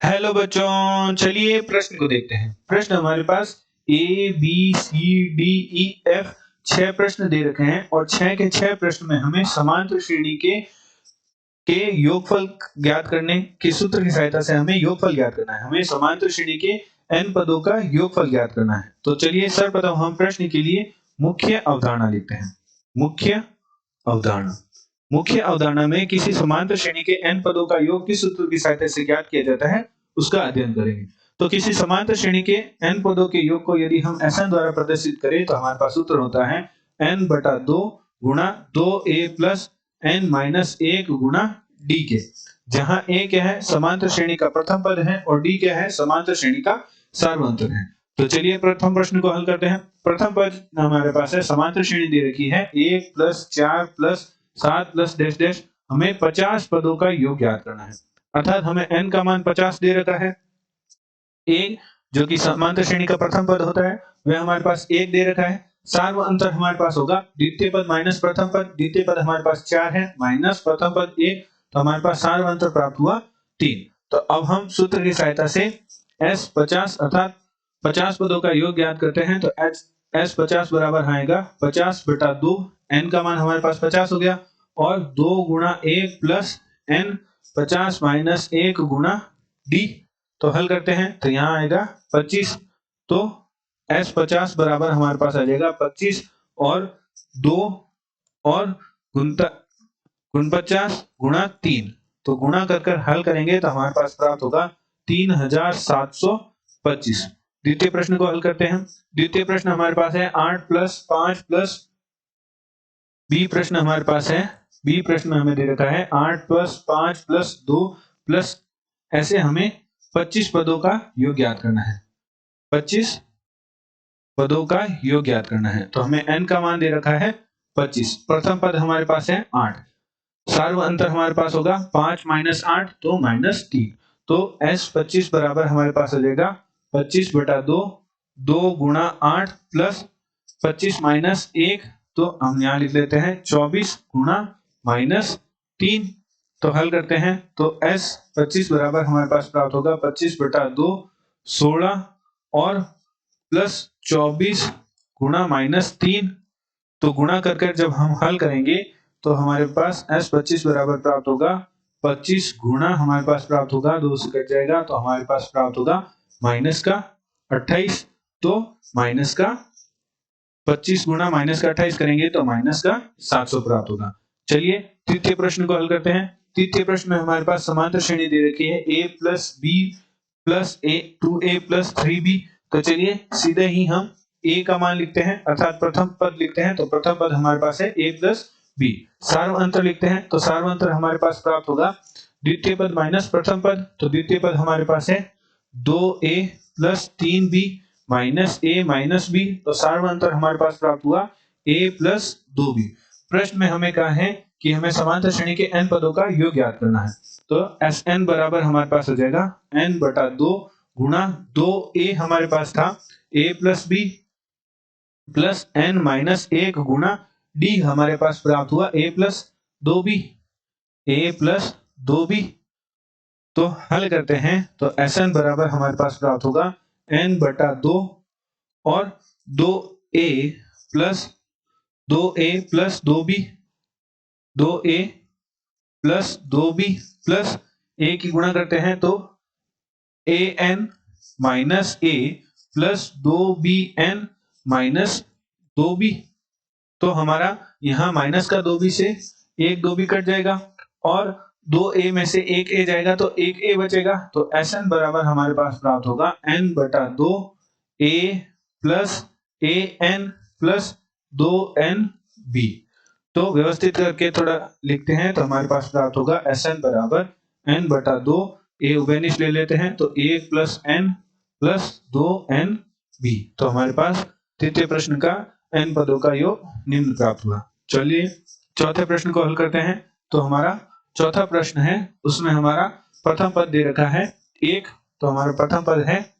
Hello बच्चों, चलिए प्रश्न को देखते हैं। प्रश्न हमारे पास A B C D E F 6 प्रश्न दे रखे हैं और 6 के 6 प्रश्न में हमें समांतर श्रेणी के योगफल ज्ञात करने के सूत्र की सहायता से हमें योगफल ज्ञात करना है। हमें समांतर श्रेणी के n पदों का योगफल ज्ञात करना है। तो चलिए सर्वप्रथम हम प्रश्न के लिए मुख्य अवधारणा लिखते हैं। मुख्य अवधारणा में किसी समांतर श्रेणी के n पदों का योग किस सूत्र की सहायता से ज्ञात किया जाता है उसका अध्ययन करेंगे। तो किसी समांतर श्रेणी के n पदों के योग को यदि हम Sn द्वारा प्रदर्शित करें तो हमारे पास सूत्र होता है n बटा 2 गुणा 2a प्लस n माइनस 1 गुणा d के, जहां a क्या है समांतर श्रेणी का प्रथम पद है और d क्या है समांतर श्रेणी का सार्वंतर है। तो चलिए प्रथम प्रश्न को हल करते हैं। प्रथम पद हमारे पास है समांतर श्रेणी दे रखी है 1 plus 4 plus 7 plus dash dash, हमें 50 पदों का योग ज्ञात करना है। अर्थात हमें n का मान 50 दे रखा है। a जो कि समांतर श्रेणी का प्रथम पद होता है वह हमारे पास 1 दे रखा है। सार्व अंतर हमारे पास होगा द्वितीय पद माइनस प्रथम पद, द्वितीय पद हमारे पास 4 है माइनस प्रथम पद 1, तो हमारे पास सार्व अंतर प्राप्त हुआ 3। तो अब हम सूत्र की सहायता से s 50 अर्थात 50 पदों का योग ज्ञात करते हैं। तो s 50 बराबर आएगा 50 बटा 2, n का मान हमारे पास 50 हो गया और 2 गुणा 1 प्लस n 50 माइनस 1 गुणा d। तो हल करते हैं तो यहाँ आएगा 25, तो s 50 बराबर हमारे पास आ जाएगा 25 और 2 और गुण 50 गुणा 3, तो गुणा कर हल करेंगे तो हमारे पास प्राप्त होगा 3725। द्वितीय प्रश्न को हल करते हैं। द्वितीय प्रश्न हमारे पास है 8 प्लस 5 प्लस बी प्रश्न हमारे पास है, बी प्रश्न में हमें दे रखा है 8 प्लस 5 प्लस 2 प्लस, ऐसे हमें 25 पदों का योग ज्ञात करना है। 25 पदों का योग ज्ञात करना है। तो हमें n का मान दे रखा है 25। प्रथम पद हमारे पास है 8, सार्व अंतर हमारे पास होगा 5 माइनस 8 तो माइनस 3, तो s 25 बराबर हमारे पास आ जाएगा 25 बटा 2, 2 गुणा 8 प्लस 25 माइनस 1, तो हम यहाँ लिख लेते हैं 24 गुणा माइनस 3। तो हल करते हैं तो s 25 बराबर हमारे पास प्राप्त होगा 25 बटा 2 16 और प्लस 24 गुणा माइनस 3। तो गुणा कर जब हम हल करेंगे तो हमारे पास s 25 बराबर प्राप्त होगा 25 गुणा हमारे पास प्राप्त होगा 2 से कट जाएगा तो हमारे पास प्राप्त होगा माइनस का 28। तो माइनस का 25 गुणा माइनस का 28 करेंगे तो माइनस का 700 प्राप्त होगा। चलिए तृतीय प्रश्न को हल करते हैं। तृतीय प्रश्न में हमारे पास समांतर श्रेणी दे रखी है a plus B plus a 2a plus 3b। तो चलिए सीधे ही हम a का मान लिखते हैं अर्थात प्रथम पद लिखते हैं। तो प्रथम पद हमारे पास है a प्लस बी। सार्व अंतर लिखते हैं तो सार्व अंतर हमारे पास प्राप्त होगा द्वितीय पद माइनस प्रथम पद, तो द्वितीय पद हमारे पास है 2a plus 3b minus a minus b, तो सार्व अंतर हमारे पास प्राप्त हुआ a प्लस 2b। प्रश्न में हमें कहा है कि हमें समांतर श्रेणी के n पदों का योग ज्ञात करना है। तो Sn बराबर हमारे पास हो जाएगा n बटा 2 गुणा 2a हमारे पास था a plus b plus n minus 1 गुणा d हमारे पास प्राप्त हुआ a प्लस 2b। तो हल करते हैं तो Sn बराबर हमारे पास प्राप्त होगा n बटा 2 और 2a plus 2b 2a plus 2b plus a की गुणा करते हैं तो an minus a plus 2bn minus 2b। तो हमारा यहाँ माइनस का 2b से 1 2b कट जाएगा और 2a में से 1a जाएगा तो 1a बचेगा। तो Sn बराबर हमारे पास प्राप्त होगा n बटा 2 a plus an plus 2nb। तो व्यवस्थित करके थोड़ा लिखते हैं तो हमारे पास प्राप्त होगा Sn बराबर n बटा 2 a उभयनिष्ठ ले लेते हैं तो 1 प्लस n प्लस 2nb। तो हमारे पास तृतीय प्रश्न का n पदों का योग निम्न प्राप्त हुआ। चलिए चौथे प्रश्न को हल करते हैं। तो हमारा चौथा प्रश्न है उसमें हमारा प्रथम पद दे रखा है 1, तो हमारा प्रथम पद है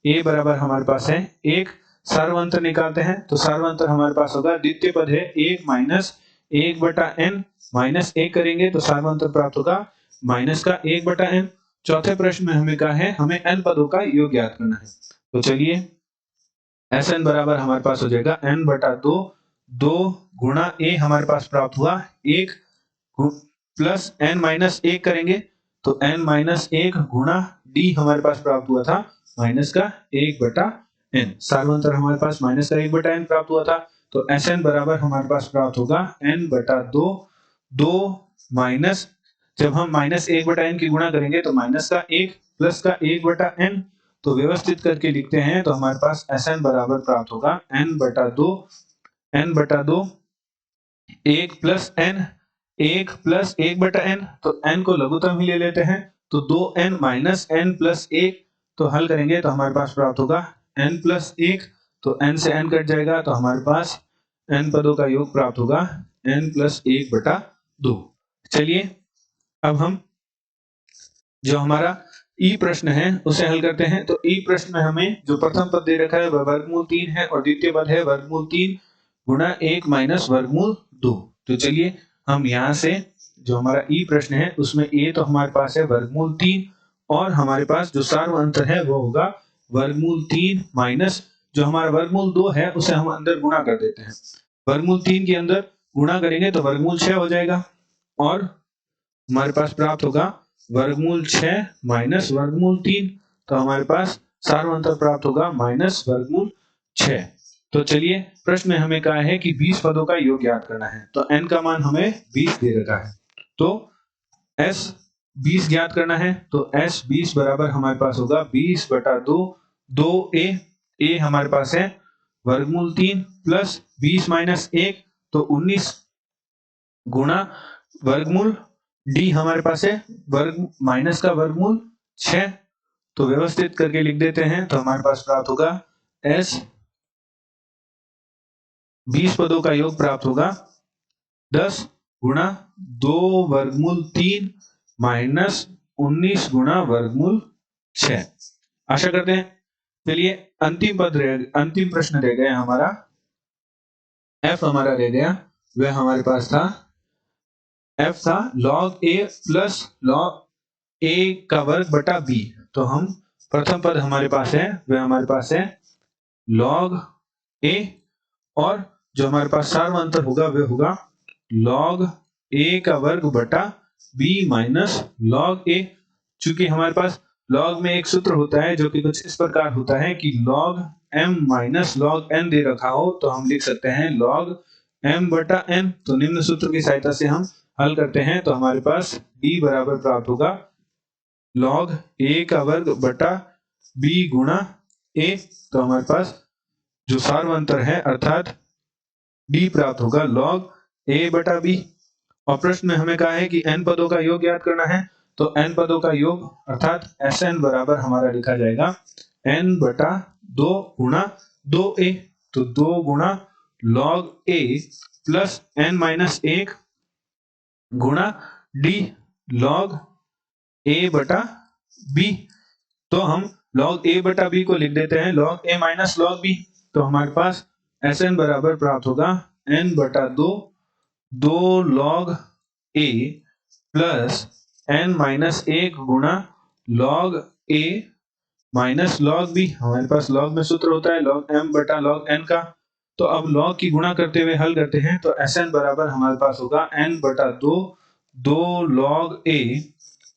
a बराबर हमारे पास है 1। सार्व अंतर निकालते हैं तो सार्व अंतर हमारे पास होगा द्वितीय पद है 1 माइनस 1 बटा n माइनस 1 करेंगे तो सार्व अंतर प्राप्त होगा माइनस का 1 बटा n। चौथे प्रश्न में हमें कहा है हमें n पदों का योग ज्ञात करना है। तो चलिए Sn बराबर हमारे पास हो जाएगा n बटा 2, 2 गुणा a हमारे पास प्राप्त हुआ 1 प्लस n माइनस 1 करेंगे तो n माइनस 1 गुणा d हमारे पास प्राप्त हुआ था माइनस का 1 बटा n, सार्वंतर हमारे पास माइनस का 1 बटा n प्राप्त हुआ था। तो Sn बराबर हमारे पास प्राप्त होगा n बटा 2, 2 माइनस, जब हम माइनस 1 बटा n की गुणा करेंगे तो माइनस का 1 प्लस का 1 बटा n, तो व्यवस्थित करके लिखते हैं तो हमारे पास Sn बराबर प्राप्त होगा n बटा 2, 1 प्लस n, 1 प्लस 1 बटा n, तो n को लघुत्तम ही ले लेते हैं तो 2n माइनस n प्लस 1, तो हल करेंगे तो हमारे पास प्राप्त होगा n प्लस 1, तो n से n कट जाएगा तो हमारे पास n पदों का योग प्राप्त होगा n प्लस 1 बटा 2। चलिए अब हम जो हमारा ई प्रश्न है उसे हल करते हैं। तो ई प्रश्न में हमें जो प्रथम पद दे रखा है वह वर्गमूल 3 है और द्वितीय पद है वर्गमूल 3 गुणा 1 माइनस वर्गमूल 2। तो चलिए हम यहाँ से जो हमारा ई प्रश्न है उसमें ए तो हमारे पास है वर्गमूल 3 और हमारे पास जो सार्व अंतर है वो होगा वर्गमूल 3 माइनस जो हमारा वर्गमूल 2 है उसे हम अंदर गुणा कर देते हैं। वर्गमूल 3 के अंदर गुणा करेंगे तो वर्गमूल 6 हो जाएगा और हमारे पास प्राप्त होगा वर्गमूल 6 माइनस वर्गमूल 3, तो हमारे पास सार्वंतर प्राप्त होगा माइनस वर्गमूल 6। तो चलिए प्रश्न में हमें कहा है कि 20 पदों का योग ज्ञात करना है। तो n का मान हमें 20 दे रखा है तो s 20 ज्ञात करना है। तो s 20 बराबर हमारे पास होगा 20 बटा 2, 2a हमारे पास है वर्गमूल 3 प्लस 20 माइनस 1 तो 19 गुणा वर्गमूल d हमारे पास है वर्ग माइनस का वर्गमूल 6, तो व्यवस्थित करके लिख देते हैं तो हमारे पास प्राप्त होगा s 20 पदों का योग प्राप्त होगा 10 गुणा 2 वर्गमूल 3 माइनस 19 गुणा वर्गमूल 6। आशा करते हैं। चलिए अंतिम प्रश्न रह गया हमारा f हमारा रह गया, वह हमारे पास था f था log a plus log a का वर्ग बटा b। तो हम प्रथम पद हमारे पास है वह हमारे पास है log a और जो हमारे पास सार्वंतर होगा वह होगा log a का वर्ग बटा b माइनस log a। चूंकि हमारे पास log में एक सूत्र होता है जो कि कुछ इस प्रकार होता है कि log m minus log n दे रखा हो तो हम लिख सकते हैं log m बटा n। तो निम्न सूत्र की सहायता से हम हल करते हैं तो हमारे पास b बराबर प्राप्त होगा log a का वर्ग बटा b गुणा a। तो हमारे पास जो सार्वंतर है अर्थात d प्राप्त होगा log a बटा b। और प्रश्न में हमें कहा है कि n पदों का योग ज्ञात करना है। तो n पदों का योग अर्थात Sn बराबर हमारा लिखा जाएगा n बटा 2 गुणा 2a। तो 2 गुणा log a plus n minus 1 गुणा d log a बटा b। तो हम log a बटा b को लिख देते हैं log a minus log b। तो हमारे पास Sn बराबर प्राप्त होगा n बटा 2, 2 log a plus n minus 1 गुणा log a minus log b। हमारे पास log में सूत्र होता है log m बटा log n का। तो अब log की गुणा करते हुए हल करते हैं तो Sn बराबर हमारे पास होगा n बटा 2, 2 log a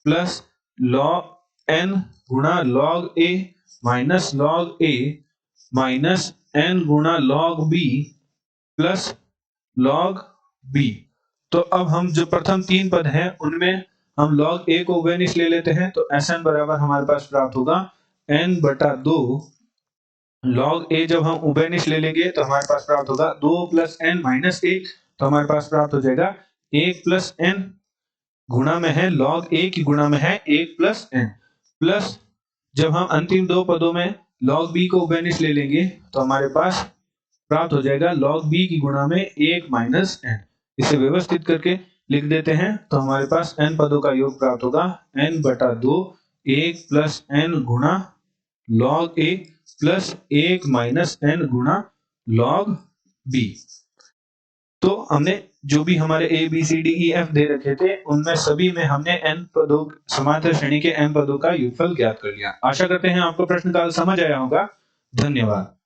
plus log n गुणा log a minus log a minus n गुणा log b plus log b। तो अब हम जो प्रथम 3 पद हैं उनमें हम log a को उभयनिष्ठ ले लेते हैं तो Sn बराबर हमारे पास प्राप्त होगा n बटा 2 log a। जब हम उभयनिष्ठ ले लेंगे तो हमारे पास प्राप्त होगा 2 प्लस n माइनस 1। तो हमारे पास प्राप्त हो जाएगा 1 प्लस n गुणा में है log a की गुणा में है 1 प्लस n प्लस जब हम अंतिम 2 पदों में log b को उभयनिष्ठ ले लेंगे तो हमारे पास प्राप्त हो जाएगा log b की गुणा में 1 माइनस n। इसे व्यवस्थित करके लिख देते हैं तो हमारे पास n पदों का योग प्राप्त होगा n बटा 2 1 प्लस n गुणा log a plus 1 minus n गुणा log b। तो हमने जो भी हमारे A B C D E F दे रखे थे उनमें सभी में हमने n पदों समांतर श्रेणी के n पदों का योगफल ज्ञात कर लिया। आशा करते हैं आपको प्रश्न काल समझ आया होगा। धन्यवाद।